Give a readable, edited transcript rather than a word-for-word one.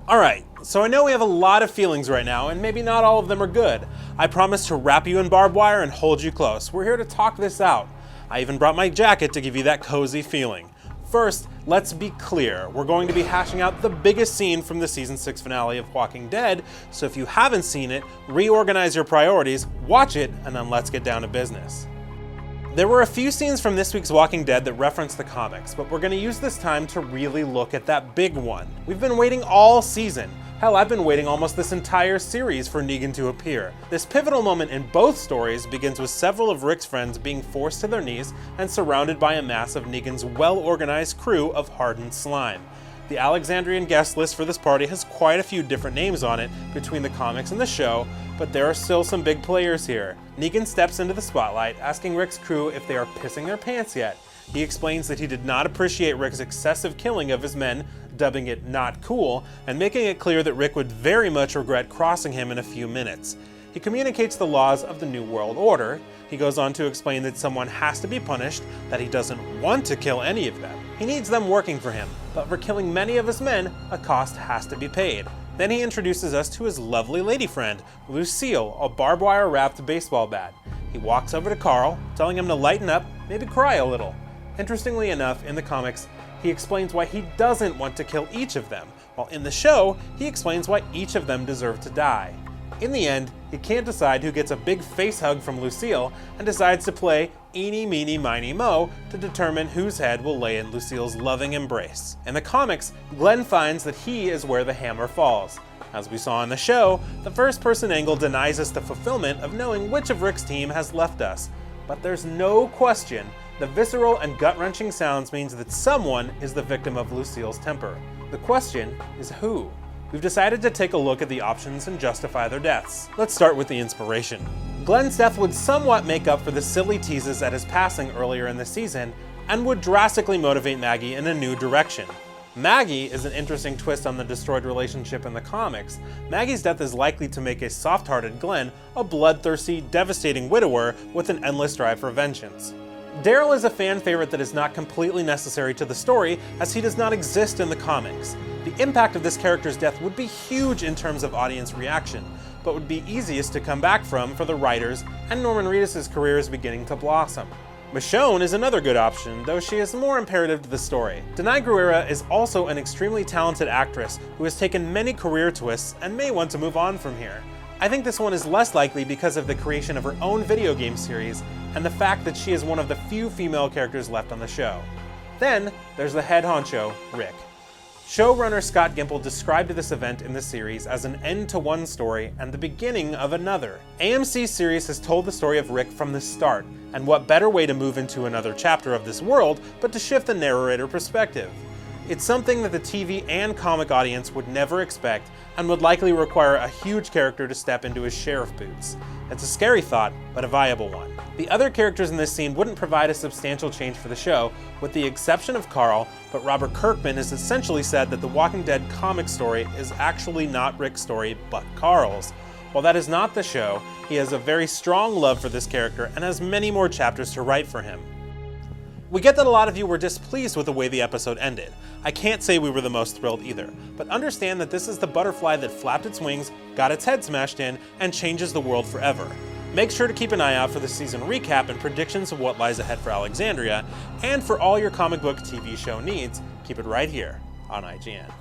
Alright, so I know we have a lot of feelings right now, and maybe not all of them are good. I promise to wrap you in barbed wire and hold you close. We're here to talk this out. I even brought my jacket to give you that cozy feeling. First, let's be clear. We're going to be hashing out the biggest scene from the season 6 finale of Walking Dead, so if you haven't seen it, reorganize your priorities, watch it, and then let's get down to business. There were a few scenes from this week's Walking Dead that reference the comics, but we're going to use this time to really look at that big one. We've been waiting all season. Hell, I've been waiting almost this entire series for Negan to appear. This pivotal moment in both stories begins with several of Rick's friends being forced to their knees and surrounded by a mass of Negan's well-organized crew of hardened slime. The Alexandrian guest list for this party has quite a few different names on it between the comics and the show, but there are still some big players here. Negan steps into the spotlight, asking Rick's crew if they are pissing their pants yet. He explains that he did not appreciate Rick's excessive killing of his men, dubbing it not cool, and making it clear that Rick would very much regret crossing him in a few minutes. He communicates the laws of the New World Order. He goes on to explain that someone has to be punished, that he doesn't want to kill any of them. He needs them working for him, but for killing many of his men, a cost has to be paid. Then he introduces us to his lovely lady friend, Lucille, a barbed wire wrapped baseball bat. He walks over to Carl, telling him to lighten up, maybe cry a little. Interestingly enough, in the comics, he explains why he doesn't want to kill each of them, while in the show, he explains why each of them deserve to die. In the end, he can't decide who gets a big face hug from Lucille and decides to play eeny, meeny, miny, mo to determine whose head will lay in Lucille's loving embrace. In the comics, Glenn finds that he is where the hammer falls. As we saw in the show, the first-person angle denies us the fulfillment of knowing which of Rick's team has left us. But there's no question, the visceral and gut-wrenching sounds means that someone is the victim of Lucille's temper. The question is who? We've decided to take a look at the options and justify their deaths. Let's start with the inspiration. Glenn's death would somewhat make up for the silly teases at his passing earlier in the season, and would drastically motivate Maggie in a new direction. Maggie is an interesting twist on the destroyed relationship in the comics. Maggie's death is likely to make a soft-hearted Glenn a bloodthirsty, devastating widower with an endless drive for vengeance. Daryl is a fan favorite that is not completely necessary to the story, as he does not exist in the comics. The impact of this character's death would be huge in terms of audience reaction, but would be easiest to come back from for the writers, and Norman Reedus' career is beginning to blossom. Michonne is another good option, though she is more imperative to the story. Denai Guerrera is also an extremely talented actress who has taken many career twists and may want to move on from here. I think this one is less likely because of the creation of her own video game series and the fact that she is one of the few female characters left on the show. Then, there's the head honcho, Rick. Showrunner Scott Gimple described this event in the series as an end to one story and the beginning of another. AMC's series has told the story of Rick from the start, and what better way to move into another chapter of this world but to shift the narrator perspective. It's something that the TV and comic audience would never expect and would likely require a huge character to step into his sheriff boots. It's a scary thought, but a viable one. The other characters in this scene wouldn't provide a substantial change for the show, with the exception of Carl, but Robert Kirkman has essentially said that the Walking Dead comic story is actually not Rick's story, but Carl's. While that is not the show, he has a very strong love for this character and has many more chapters to write for him. We get that a lot of you were displeased with the way the episode ended. I can't say we were the most thrilled either, but understand that this is the butterfly that flapped its wings, got its head smashed in, and changes the world forever. Make sure to keep an eye out for the season recap and predictions of what lies ahead for Alexandria, and for all your comic book TV show needs, keep it right here on IGN.